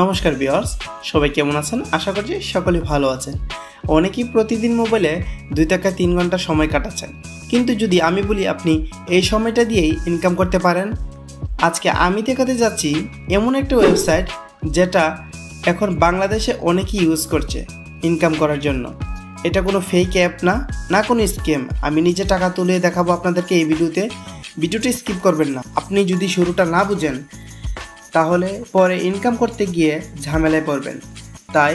নমস্কার ভিউয়ার্স, সবাই কেমন আছেন? আশা করছি সকলে ভালো আছেন। অনেকেই প্রতিদিন মোবাইলে 2 থেকে 3 ঘন্টা সময় কাটাচ্ছেন, কিন্তু যদি আমি বলি আপনি এই সময়টা দিয়েই ইনকাম করতে পারেন, আজকে আমি দেখাতে যাচ্ছি এমন একটা ওয়েবসাইট যেটা এখন বাংলাদেশে অনেকেই ইউজ করছে ইনকাম করার জন্য। এটা কোনো ফেক অ্যাপ না কোনো স্ক্যাম। আমি নিজে টাকা তুলে দেখাবো আপনাদেরকে এই ভিডিওটি স্কিপ করবেন না। আপনি যদি শুরুটা না বুঝেন তাহলে পরে ইনকাম করতে গিয়ে ঝামেলায় পড়বেন। তাই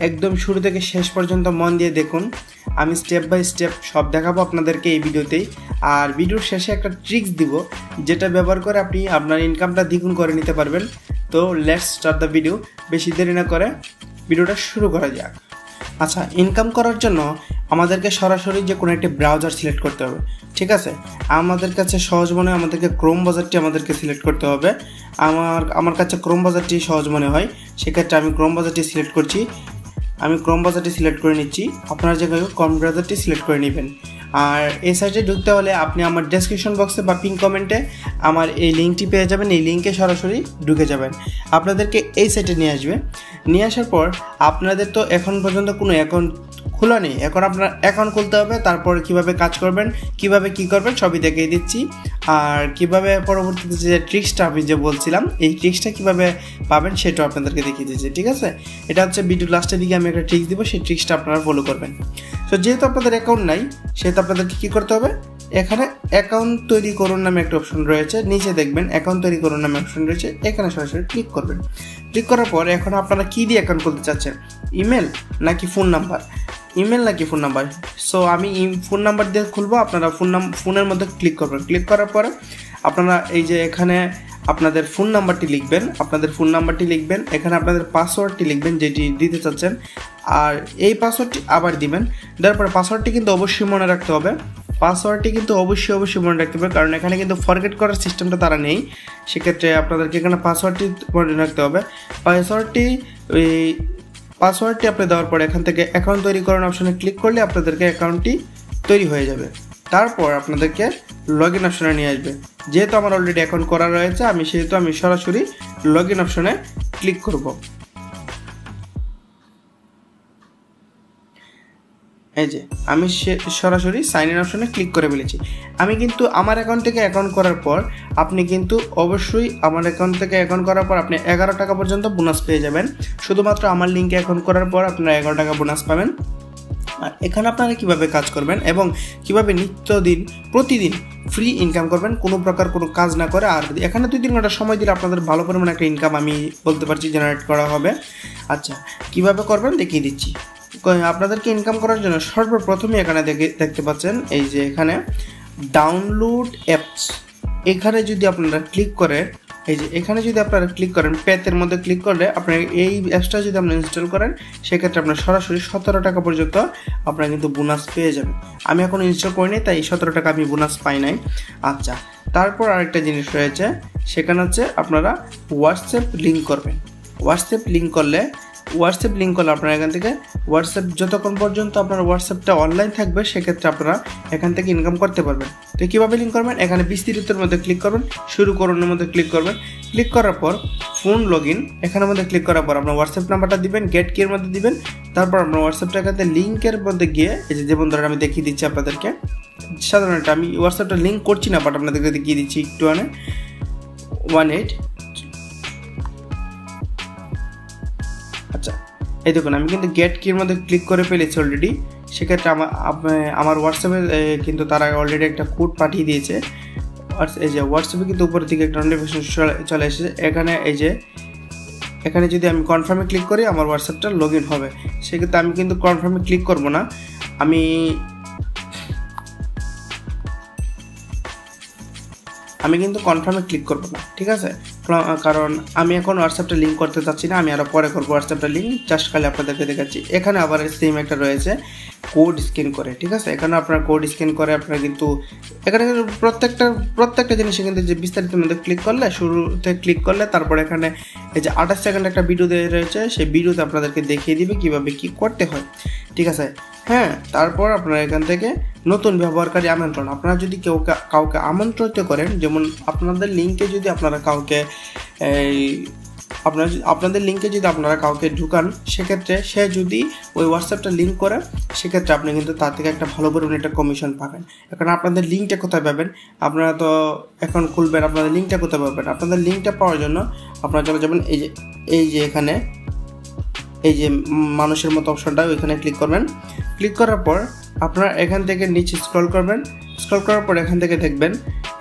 একদম শুরু থেকে শেষ পর্যন্ত মন দিয়ে দেখুন। আমি স্টেপ বাই স্টেপ সব দেখাবো আপনাদেরকে এই ভিডিওতেই। আর ভিডিওর শেষে একটা ট্রিক্স দিব যেটা ব্যবহার করে আপনি আপনার ইনকামটা দ্বিগুণ করে নিতে পারবেন। তো লেটস স্টার্ট দ্য ভিডিও। বেশি দেরি না করে ভিডিওটা শুরু করা যাক। আচ্ছা, ইনকাম করার জন্য আমাদেরকে সরাসরি যে কোনো একটি ব্রাউজার সিলেক্ট করতে হবে, ঠিক আছে? আমাদের কাছে সহজ মনে হয় আমাদেরকে ক্রোম ব্রাউজারটি আমাদেরকে সিলেক্ট করতে হবে। আমার কাছে ক্রোম ব্রাউজারটি সহজ মনে হয়, সেক্ষেত্রে আমি ক্রোম ব্রাউজারটি সিলেক্ট করছি। আমি ক্রোম ব্রাউজারটি সিলেক্ট করে নিচ্ছি, আপনারা যে ক্রোম ব্রাউজারটি সিলেক্ট করে নেবেন। আর এই সাইটে ঢুকতে হলে আপনি আমার ডেসক্রিপশন বক্সে বা পিন কমেন্টে আমার এই লিঙ্কটি পেয়ে যাবেন। এই লিঙ্কে সরাসরি ঢুকে যাবেন, আপনাদেরকে এই সাইটে নিয়ে আসবে। নিয়ে আসার পর আপনাদের তো এখন পর্যন্ত কোনো অ্যাকাউন্ট খোলা নেই, এখন আপনার অ্যাকাউন্ট খুলতে হবে। তারপর কিভাবে কাজ করবেন, কিভাবে কি করবেন সবই দেখিয়ে দিচ্ছি। আর কিভাবে পরবর্তীতে যে ট্রিক্সটা আমি যে বলছিলাম, এই ট্রিক্সটা কিভাবে পাবেন সেটাও আপনাদেরকে দেখিয়ে দিচ্ছি, ঠিক আছে? এটা হচ্ছে ভিডিও লাস্টের দিকে আমি একটা ট্রিক্স দিব, সেই ট্রিক্সটা আপনারা ফলো করবেন। তো যেহেতু আপনাদের অ্যাকাউন্ট নাই, সেহেতু আপনাদেরকে কী করতে হবে, এখানে অ্যাকাউন্ট তৈরি করুন নামে একটা অপশন রয়েছে, নিচে দেখবেন অ্যাকাউন্ট তৈরি করুন নামে অপশন রয়েছে, এখানে সরাসরি ক্লিক করবেন। ক্লিক করার পর এখন আপনারা কী দিয়ে অ্যাকাউন্ট খুলতে চাচ্ছেন, ইমেল নাকি ফোন নাম্বার? ইমেল নাকি ফোন নাম্বার? সো আমি ফোন নাম্বার দিয়ে খুলবো। আপনারা ফোনের মধ্যে ক্লিক করবেন। ক্লিক করার পরে আপনারা এই যে এখানে আপনাদের ফোন নাম্বারটি লিখবেন, এখানে আপনাদের পাসওয়ার্ডটি লিখবেন যেটি দিতে চাচ্ছেন, আর এই পাসওয়ার্ডটি আবার দিবেন। তারপরে পাসওয়ার্ডটি কিন্তু অবশ্যই মনে রাখতে হবে, অবশ্যই মনে রাখতে হবে, কারণ এখানে কিন্তু ফরগেট করার সিস্টেমটা তারা নেই। সেক্ষেত্রে আপনাদেরকে এখানে পাসওয়ার্ডটি মনে রাখতে হবে। পাসওয়ার্ডটি আপনি দেওয়ার পরে এখান থেকে অ্যাকাউন্ট তৈরি করার অপশনে ক্লিক করলে আপনাদেরকে অ্যাকাউন্টটি তৈরি হয়ে যাবে। তারপর আপনাদেরকে লগ ইন অপশনে নিয়ে আসবে। যেহেতু আমার অলরেডি অ্যাকাউন্ট করা রয়েছে, আমি সরাসরি লগ ইন অপশনে ক্লিক করব। এই যে আমি সরাসরি সাইন ইন অপশনে ক্লিক করে ফেলেছি। আমি কিন্তু আমার অ্যাকাউন্ট থেকে অ্যাকাউন্ট করার পর আপনি কিন্তু অবশ্যই আমার অ্যাকাউন্ট থেকে অ্যাকাউন্ট করার পর আপনি 11 টাকা পর্যন্ত বোনাস পেয়ে যাবেন। শুধুমাত্র আমার লিঙ্কে অ্যাকাউন্ট করার পর আপনারা 11 টাকা বোনাস পাবেন। আর এখানে আপনারা কীভাবে কাজ করবেন এবং কীভাবে প্রতিদিন ফ্রি ইনকাম করবেন কোনো প্রকার কোনো কাজ না করে। আর এখানে 2-3 ঘন্টা সময় দিলে আপনাদের ভালো পরিমাণে একটা ইনকাম আমি বলতে পারছি জেনারেট করা হবে। আচ্ছা, কীভাবে করবেন দেখিয়ে দিচ্ছি। আপনাদেরকে ইনকাম করার জন্য সর্বপ্রথমে এখানে দেখতে পাচ্ছেন এই যে এখানে ডাউনলোড অ্যাপস, এখানে যদি আপনারা ক্লিক করেন, এই যে এখানে যদি আপনারা ক্লিক করেন, পেতের মধ্যে ক্লিক করলে আপনার এই অ্যাপসটা যদি আপনি ইনস্টল করেন, সেক্ষেত্রে আপনার সরাসরি 17 টাকা পর্যন্ত আপনারা কিন্তু বোনাস পেয়ে যাবেন। আমি এখন ইনস্টল করিনি, তাই 17 টাকা আমি বোনাস পাই নাই। আচ্ছা, তারপর আরেকটা জিনিস রয়েছে, সেখানে হচ্ছে আপনারা হোয়াটসঅ্যাপ লিঙ্ক করবেন। হোয়াটসঅ্যাপ লিঙ্ক করলে আপনারা এখান থেকে হোয়াটসঅ্যাপ যতক্ষণ পর্যন্ত আপনার হোয়াটসঅ্যাপটা অনলাইন থাকবে, সেক্ষেত্রে আপনারা এখান থেকে ইনকাম করতে পারবেন। তো কীভাবে লিঙ্ক করবেন, এখানে বিস্তারিতের মধ্যে ক্লিক করবেন, শুরু করুনের মধ্যে ক্লিক করবেন। ক্লিক করার পর ফোন লগ ইন, এখানের মধ্যে ক্লিক করার পর আপনার হোয়াটসঅ্যাপ নাম্বারটা দিবেন, গেট কির মধ্যে দিবেন। তারপর আপনার হোয়াটসঅ্যাপটা এখান থেকে লিঙ্কের মধ্যে গিয়ে এই যে যেমন ধরেন আমি দেখিয়ে দিচ্ছি আপনাদেরকে, সাধারণত আমি হোয়াটসঅ্যাপটা লিঙ্ক করছি না, বাট আপনাদেরকে দেখিয়ে দিচ্ছি একটু 18। আচ্ছা, এই দেখুন আমি কিন্তু গেট কির মধ্যে ক্লিক করে ফেলেছি অলরেডি। সেক্ষেত্রে আমার হোয়াটসঅ্যাপে কিন্তু তারা অলরেডি একটা কোড পাঠিয়ে দিয়েছে। এই যে হোয়াটসঅ্যাপে কিন্তু উপরের দিকে একটা নোটিফিকেশন চলে এসেছে। এখানে যদি আমি কনফার্মে ক্লিক করি আমার হোয়াটসঅ্যাপটা লগ ইন হবে। সেক্ষেত্রে আমি কিন্তু কনফার্মে ক্লিক করব না, আমি কিন্তু কনফার্মে ক্লিক করবো না, ঠিক আছে? কারণ আমি এখন হোয়াটসঅ্যাপটা লিঙ্ক করতে চাচ্ছি না, আমি আরও পরে করবো হোয়াটসঅ্যাপটা লিঙ্ক। জাস্ট খালি আপনাদেরকে দেখাচ্ছি। এখানে আবার সেম একটা রয়েছে কোড স্ক্যান করে, ঠিক আছে? এখানে আপনার কোড স্ক্যান করে আপনারা কিন্তু এখানে প্রত্যেকটা জিনিসে কিন্তু যে বিস্তারিত মধ্যে ক্লিক করলে, শুরুতে ক্লিক করলে তারপর এখানে এই যে 28 সেকেন্ড একটা ভিডিও দেওয়া রয়েছে, সেই ভিডিওতে আপনাদেরকে দেখিয়ে দিবে কীভাবে কী করতে হয়, ঠিক আছে? হ্যাঁ, তারপর আপনারা এখান থেকে নতুন ব্যবহারকারী আমন্ত্রণ, আপনারা যদি কাউকে আমন্ত্রিত করেন, যেমন আপনাদের লিঙ্কে যদি আপনারা কাউকে আপনাদের লিঙ্কে যদি আপনারা কাউকে ঢুকান, সেক্ষেত্রে সে যদি ওই হোয়াটসঅ্যাপটা লিঙ্ক করে, সেক্ষেত্রে আপনি কিন্তু তার থেকে একটা ভালো পরিমাণে একটা কমিশন পাবেন। এখন আপনাদের লিঙ্কটা কোথায় পাবেন? আপনারা তো এখন খুলবেন, আপনাদের লিঙ্কটা কোথায় পাবেন? আপনাদের লিঙ্কটা পাওয়ার জন্য আপনারা চলে যাবেন এই যে এখানে এই যে মানুষের মতো অপশনটা, ওইখানে ক্লিক করবেন। ক্লিক করার পর আপনারা এখান থেকে নিচে স্ক্রল করবেন। স্ক্রল করার পর এখান থেকে দেখবেন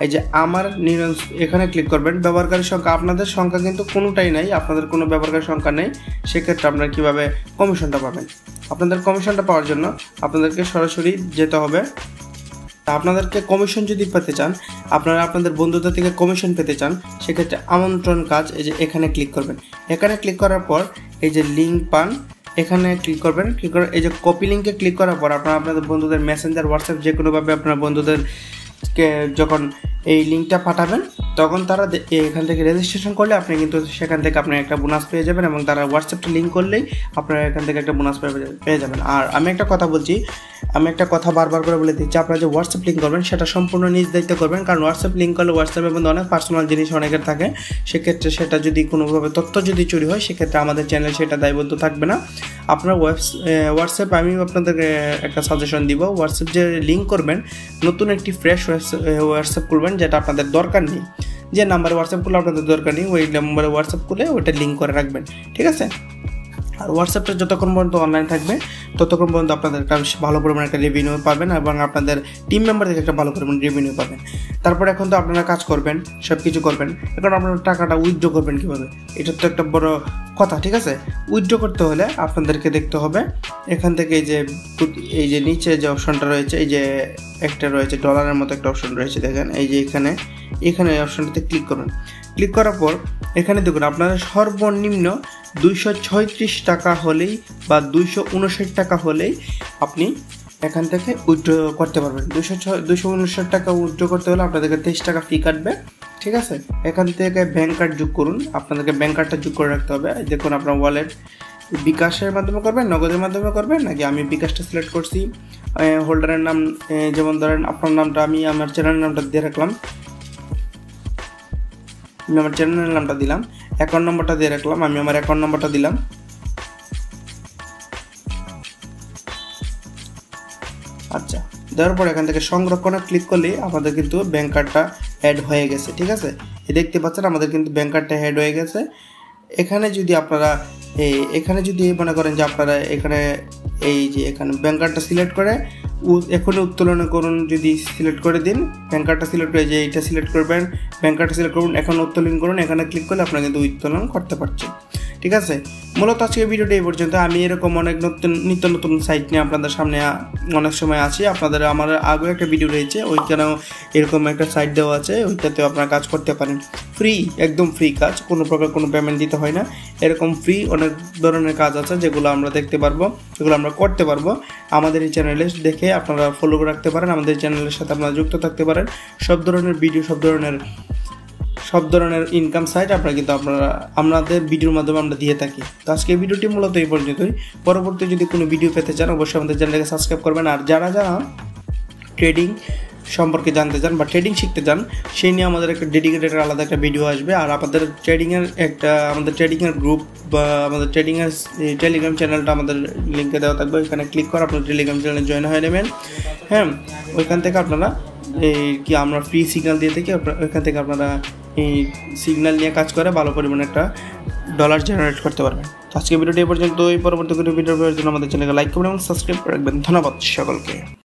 এই যে আমার এখানে ক্লিক করবেন। ব্যবহারকারীর সংখ্যা, আপনাদের সংখ্যা কিন্তু কোনোটাই নাই, আপনাদের কোনো ব্যবহারকারীর সংখ্যা নেই। সেক্ষেত্রে আপনারা কীভাবে কমিশনটা পাবেন? আপনাদের কমিশনটা পাওয়ার জন্য আপনাদেরকে সরাসরি যেতে হবে। আপনাদেরকে কমিশন যদি পেতে চান, আপনারা আপনাদের বন্ধুদের থেকে কমিশন পেতে চান, সেক্ষেত্রে আমন্ত্রণ কাজ এই যে এখানে ক্লিক করবেন। এখানে ক্লিক করার পর এই যে লিঙ্ক পান, এখানে ক্লিক করবেন। ক্লিক করে এই যে কপি লিঙ্কে ক্লিক করার পর আপনারা আপনাদের বন্ধুদের মেসেঞ্জার, হোয়াটসঅ্যাপ যে কোনোভাবে আপনার বন্ধুদেরকে যখন এই লিঙ্কটা পাঠাবেন, তখন তারা এখান থেকে রেজিস্ট্রেশন করলে আপনি কিন্তু সেখান থেকে আপনি একটা বোনাস পেয়ে যাবেন, এবং তারা হোয়াটসঅ্যাপটা লিঙ্ক করলেই আপনারা এখান থেকে একটা বোনাস পেয়ে যাবেন। আর আমি একটা কথা বারবার করে বলে দিচ্ছি, আপনারা যে হোয়াটসঅ্যাপ লিঙ্ক করবেন সেটা সম্পূর্ণ নিজ দায়িত্ব করবেন। কারণ হোয়াটসঅ্যাপ লিঙ্ক করলে হোয়াটসঅ্যাপের মধ্যে অনেক পার্সোনাল জিনিস অনেকের থাকে, সেক্ষেত্রে সেটা যদি কোনোভাবে তথ্য যদি চুরি হয়, সেক্ষেত্রে আমাদের চ্যানেল সেটা দায়বদ্ধ থাকবে না। আপনার হোয়াটসঅ্যাপ আমি আপনাদেরকে একটা সাজেশন দিব, হোয়াটসঅ্যাপ যে লিঙ্ক করবেন, নতুন একটি ফ্রেশ হোয়াটসঅ্যাপ করবেন, যেটা আপনাদের দরকার নেই। যে নাম্বারে হোয়াটসঅ্যাপ করলে আপনাদের দরকার নেই, ওই নাম্বারে হোয়াটসঅ্যাপ করলে ওইটা লিঙ্ক করে রাখবেন, ঠিক আছে? আর হোয়াটসঅ্যাপটা যতক্ষণ পর্যন্ত অনলাইন থাকবে, ততক্ষণ পর্যন্ত আপনাদের একটা ভালো পরিমাণে একটা রেভিনিউ পাবেন, এবং আপনাদের টিম মেম্বার থেকে একটা ভালো পরিমাণে রেভিনিউ পাবেন। তারপর এখন তো আপনারা কাজ করবেন, সব কিছু করবেন, এখন আপনারা টাকাটা উইথড্র করবেন কীভাবে? এটা তো একটা বড় কথা, ঠিক আছে? উইথড্র করতে হলে আপনাদেরকে দেখতে হবে এখান থেকে এই যে নিচে যে অপশনটা রয়েছে, এই যে একটা রয়েছে ডলারের মতো একটা অপশন রয়েছে, দেখেন এই যে এখানে এই অপশনটাতে ক্লিক করবেন। ক্লিক করার পর এখানে দেখুন আপনাদের সর্বনিম্ন 236 টাকা হলেই বা 259 টাকা হলেই আপনি এখান থেকে উইথড্র করতে পারবেন। 259 টাকা উইথড্র করতে হলে আপনাদেরকে 23 টাকা ফি কাটবে, ঠিক আছে? এখান থেকে ব্যাঙ্ক কার্ড যোগ করুন, আপনাদেরকে ব্যাঙ্ক কার্ডটা যোগ করে রাখতে হবে। দেখুন আপনার ওয়ালেট বিকাশের মাধ্যমে করবেন, নগদের মাধ্যমে করবেন, নাকি আমি বিকাশটা সিলেক্ট করছি। হোল্ডারের নাম যেমন ধরেন আপনার নামটা আমি আমার চ্যানেলের নামটা দিয়ে রাখলাম, আমি আমার চ্যানেলের নামটা দিলাম। অ্যাকাউন্ট নম্বরটা দিয়ে রাখলাম, আমি আমার অ্যাকাউন্ট নম্বরটা দিলাম। আচ্ছা, দেওয়ার পর এখান থেকে সংরক্ষণে ক্লিক করলে আমাদের কিন্তু ব্যাঙ্ক কার্ডটা অ্যাড হয়ে গেছে, ঠিক আছে? দেখতে পাচ্ছেন আমাদের কিন্তু ব্যাঙ্ক কার্ডটা অ্যাড হয়ে গেছে। এখানে যদি আপনারা মনে করেন যে আপনারা এখানে এই যে এখানে ব্যাঙ্ক কার্ডটা সিলেক্ট করে এখনই উত্তোলন করুন, যদি সিলেক্ট করে দিন, ব্যাঙ্ক কার্ডটা সিলেক্ট করে যে এইটা সিলেক্ট করবেন, ব্যাঙ্ক কার্ডটা সিলেক্ট করুন, এখন উত্তোলন করুন, এখানে ক্লিক করলে আপনারা কিন্তু উত্তোলন করতে পারছেন, ঠিক আছে? মূলত আজকের ভিডিওটা এই পর্যন্ত। আমি এরকম অনেক নিত্য নতুন সাইট নিয়ে আপনাদের সামনে অনেক সময় আছি। আমার আগেও একটা ভিডিও রয়েছে, ওইখানেও এরকম একটা সাইট দেওয়া আছে, ওইটাতেও আপনারা কাজ করতে পারেন। ফ্রি, একদম ফ্রি কাজ, কোনো প্রকার কোনো পেমেন্ট দিতে হয় না। এরকম ফ্রি অনেক ধরনের কাজ আছে যেগুলো আমরা দেখতে পারবো, যেগুলো আমরা করতে পারবো। আমাদের এই চ্যানেলে দেখে আপনারা ফলো করে রাখতে পারেন, আমাদের চ্যানেলের সাথে আপনারা যুক্ত থাকতে পারেন। সব ধরনের ভিডিও, সব ধরনের ইনকাম সাইট আপনাদের ভিডিওর মাধ্যমে আমরা দিয়ে থাকি। তো আজকে ভিডিওটি মূলত এই পর্যন্তই। পরবর্তী যদি কোনো ভিডিও পেতে চান, অবশ্যই আমাদের চ্যানেলকে সাবস্ক্রাইব করবেন। আর যারা ট্রেডিং সম্পর্কে জানতে চান বা ট্রেডিং শিখতে চান, সেই নিয়ে আমাদের একটা ডেডিকেটেড আলাদা একটা ভিডিও আসবে। আর আমাদের ট্রেডিংয়ের গ্রুপ বা আমাদের ট্রেডিংয়ের টেলিগ্রাম চ্যানেলটা আমাদের লিঙ্কে দেওয়া থাকবে, ওইখানে ক্লিক করে আপনার টেলিগ্রাম চ্যানেলে জয়েন হয়ে নেবেন। হ্যাঁ, ওইখান থেকে আপনারা আমরা ফ্রি সিগন্যাল দিয়ে থাকি, ওইখান থেকে আপনারা এই সিগন্যাল নিয়ে কাজ করে ভালো পরিমাণে একটা ডলার জেনারেট করতে পারবেন। আজকে ভিডিওটি এই পর্যন্ত। পরবর্তী কোনো ভিডিও পাওয়ার জন্য আমাদের চ্যানেলকে লাইক করবেন এবং সাবস্ক্রাইব করে রাখবেন। ধন্যবাদ সকলকে।